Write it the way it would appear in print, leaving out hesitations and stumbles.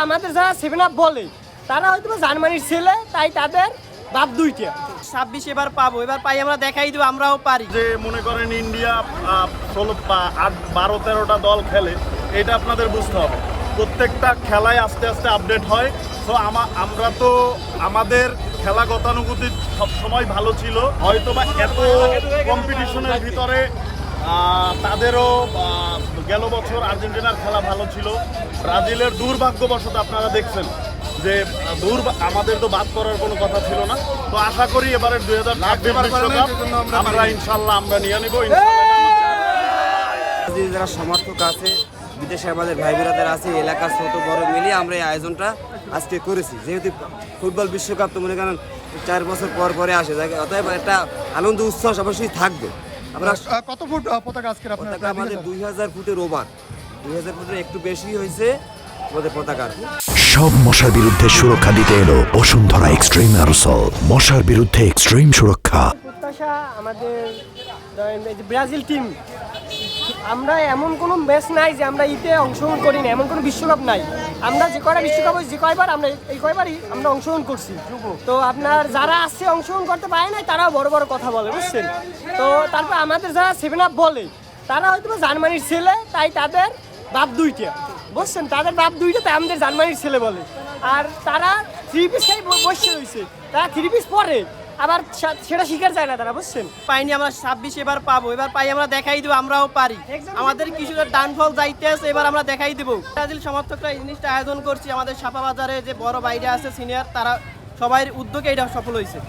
আমাদের যারা 7 আপ বলে তারা হয়তো জার্মানির ছেলে, তাই তাদের বাপ দুইটা। 26 এবার পাবো, এবার পাই আমরা দেখাই দিব আমরাও পারি। যে মনে করেন ইন্ডিয়া 12-13টা দল খেলে, এটা আপনাদের বুঝতে হবে। প্রত্যেকটা খেলায় আস্তে আস্তে আপডেট হয়। তো আমরা তো আমাদের খেলা গতানুগতিক সবসময় ভালো ছিল, হয়তো বা এত কম্পিটিশনের ভিতরে তাদেরও গেল বছর আর্জেন্টিনার খেলা ভালো ছিল। ব্রাজিলের দুর্ভাগ্যবশত আপনারা দেখছেন যে আমাদের তো বাদ করার কোনো কথা ছিল না। তো আশা করি এবারের 2026 বিশ্বকাপ আমরা ইনশাল্লাহ আমরা নিয়ে নেব। যারা সমর্থক আছে, বিদেশে আমাদের ভাই বোনেরা আছে, এলাকার ছোট বড় মিলিয়ে আমরা এই আয়োজনটা আজকে করেছি। যেহেতু ফুটবল বিশ্বকাপ তো মনে করেন 4 বছর পর পরে আসে, অতএব একটা আনন্দ উৎসব অবশ্যই থাকবে। আমরা কত ফুট পতাকা আজকে পতাকা আমাদের 2000 ফুটের ওভার, 2000 ফুটের একটু বেশি হয়েছে আমাদের পতাকার। সব মশার বিরুদ্ধে সুরক্ষা দিতে এলো বসুন্ধরা এক্সট্রিম অ্যারোসল, মশার বিরুদ্ধে এক্সট্রিম সুরক্ষা। প্রত্যাশা আমাদের ব্রাজিল টিম, আমরা এমন কোনো ম্যাচ নাই যে আমরা ইতে অংশগ্রহণ করি না, এমন কোনো বিশ্বকাপ নাই। আমরা যে কয়টা বিশ্বকাপ হয়েছে, যে কয়বার আমরা এই কয়বারই আমরা অংশগ্রহণ করছি। তো আপনার যারা আসছে অংশগ্রহণ করতে পারে নাই, তারাও বড় বড় কথা বলে, বুঝছেন। তো তারপর আমাদের যারা 7 আপ বলে তারা হয়তো জার্মানির ছেলে, তাই তাদের বাপ দুইটা, বুঝছেন। তাদের বাপ দুইটা, তাই আমাদের জার্মানির ছেলে বলে। আর তারা 3 পিস খাই বসে রয়েছে, তারা 3 পিস পরে আবার সেটা শিকার যায় না তারা, বুঝছেন। পাইনি আমরা 26 এবার পাবো, এবার পাই আমরা দেখাই দিব আমরাও পারি। আমাদের কিছুটা ডানফল যাইতে আছে, এবার আমরা দেখাই দিব। ব্রাজিল সমর্থকরা এই জিনিসটা আয়োজন করছি, আমাদের সাপা বাজারে যে বড় বাইরে আছে সিনিয়র, তারা সবাই উদ্যোগে এটা সফল হয়েছে।